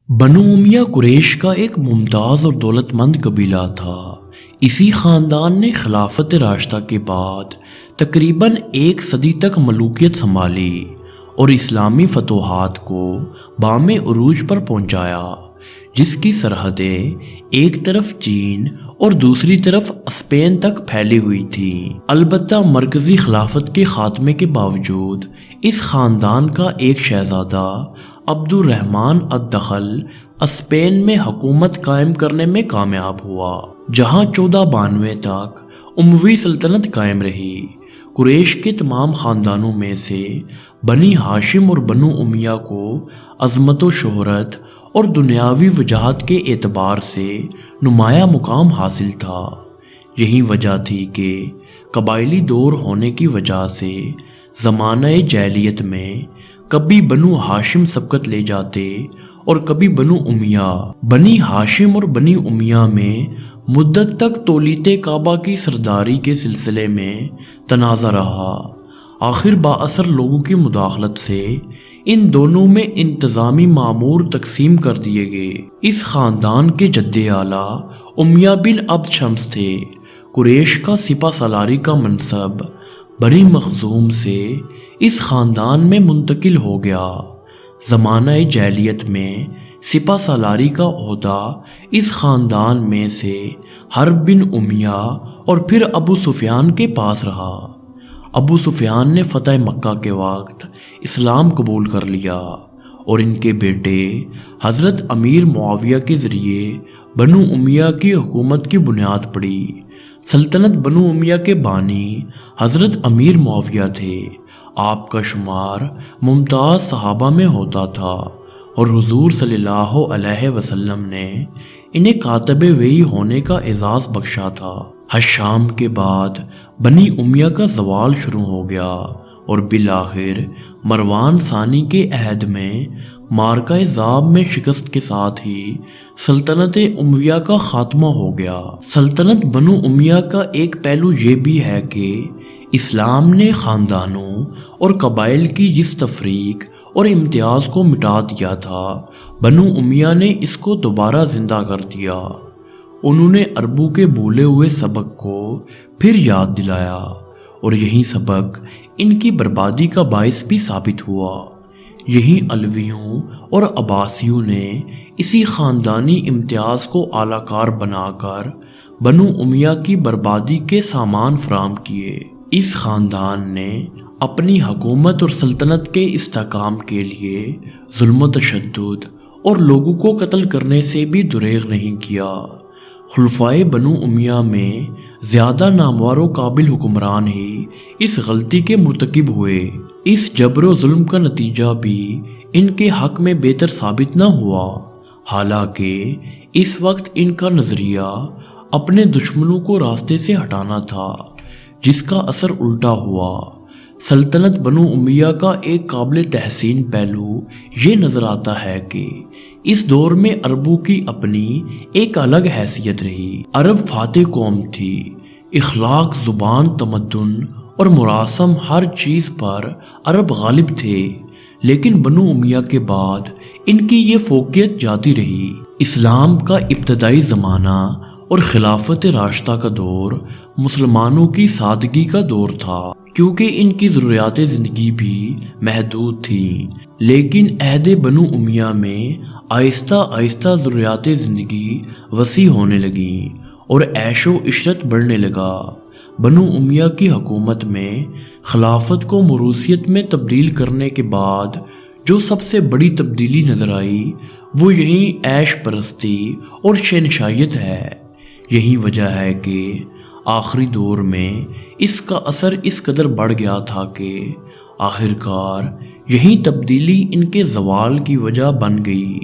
بنو امیہ قریش کا ایک ممتاز اور دولت مند قبیلہ تھا۔ اسی خاندان نے خلافت راشدہ کے بعد تقریباً 1 صدی تک ملوکیت سنبھالی اور اسلامی فتوحات کو بام عروج پر پہنچایا، جس کی سرحدیں ایک طرف چین اور دوسری طرف اسپین تک پھیلی ہوئی تھیں۔ البتہ مرکزی خلافت کے خاتمے کے باوجود اس خاندان کا ایک شہزادہ عبد الرحمن الدخل اسپین میں حکومت قائم کرنے میں کامیاب ہوا، جہاں 1492 تک اموی سلطنت قائم رہی۔ قریش کے تمام خاندانوں میں سے بنی ہاشم اور بنو امیہ کو عظمت و شہرت اور دنیاوی وجاہت کے اعتبار سے نمایاں مقام حاصل تھا۔ یہی وجہ تھی کہ قبائلی دور ہونے کی وجہ سے زمانہ جاہلیت میں کبھی بنو ہاشم سبقت لے جاتے اور کبھی بنو امیہ۔ بنی ہاشم اور بنی امیہ میں مدت تک تولیت کعبہ کی سرداری کے سلسلے میں تنازع رہا۔ آخر بااثر لوگوں کی مداخلت سے ان دونوں میں انتظامی مامور تقسیم کر دیے گئے۔ اس خاندان کے جد اعلیٰ امیہ بن عبد شمس تھے۔ قریش کا سپہ سالاری کا منصب بنی مخزوم سے اس خاندان میں منتقل ہو گیا۔ زمانہ جاہلیت میں سپہ سالاری کا عہدہ اس خاندان میں سے حرب بن امیہ اور پھر ابو سفیان کے پاس رہا۔ ابو سفیان نے فتح مکہ کے وقت اسلام قبول کر لیا اور ان کے بیٹے حضرت امیر معاویہ کے ذریعے بنو امیہ کی حکومت کی بنیاد پڑی۔ سلطنت بنو امیہ کے بانی حضرت امیر معاویہ تھے۔ آپ کا شمار ممتاز صحابہ میں ہوتا تھا اور حضور صلی اللہ علیہ وسلم نے انہیں کاتب وحی ہونے کا اعزاز بخشا تھا۔ حشام کے بعد بنی امیہ کا زوال شروع ہو گیا اور بالآخر مروان ثانی کے عہد میں معرکہ ذاب میں شکست کے ساتھ ہی سلطنت امیہ کا خاتمہ ہو گیا۔ سلطنت بنو امیہ کا ایک پہلو یہ بھی ہے کہ اسلام نے خاندانوں اور قبائل کی جس تفریق اور امتیاز کو مٹا دیا تھا، بنو امیہ نے اس کو دوبارہ زندہ کر دیا۔ انہوں نے عربوں کے بھولے ہوئے سبق کو پھر یاد دلایا اور یہی سبق ان کی بربادی کا باعث بھی ثابت ہوا۔ یہی علویوں اور عباسیوں نے اسی خاندانی امتیاز کو اعلیٰ کار بنا کر بنو امیہ کی بربادی کے سامان فراہم کیے۔ اس خاندان نے اپنی حکومت اور سلطنت کے استحکام کے لیے ظلم و تشدد اور لوگوں کو قتل کرنے سے بھی دریغ نہیں کیا۔ خلفائے بنو امیہ میں زیادہ نامور و قابل حکمران ہی اس غلطی کے مرتکب ہوئے۔ اس جبر و ظلم کا نتیجہ بھی ان کے حق میں بہتر ثابت نہ ہوا، حالانکہ اس وقت ان کا نظریہ اپنے دشمنوں کو راستے سے ہٹانا تھا، جس کا اثر الٹا ہوا۔ سلطنت بنو امیہ کا ایک قابل تحسین پہلو یہ نظر آتا ہے کہ اس دور میں عربوں کی اپنی ایک الگ حیثیت رہی۔ عرب فاتح قوم تھی۔ اخلاق، زبان، تمدن اور مراسم ہر چیز پر عرب غالب تھے، لیکن بنو امیہ کے بعد ان کی یہ فوقیت جاتی رہی۔ اسلام کا ابتدائی زمانہ اور خلافت راشدہ کا دور مسلمانوں کی سادگی کا دور تھا، کیونکہ ان کی ضروریات زندگی بھی محدود تھیں۔ لیکن عہد بنو امیہ میں آہستہ آہستہ ضروریات زندگی وسیع ہونے لگیں اور عیش و عشرت بڑھنے لگا۔ بنو امیہ کی حکومت میں خلافت کو موروثیت میں تبدیل کرنے کے بعد جو سب سے بڑی تبدیلی نظر آئی وہ یہی عیش پرستی اور شہنشاہیت ہے۔ یہی وجہ ہے کہ آخری دور میں اس کا اثر اس قدر بڑھ گیا تھا کہ آخرکار یہی تبدیلی ان کے زوال کی وجہ بن گئی۔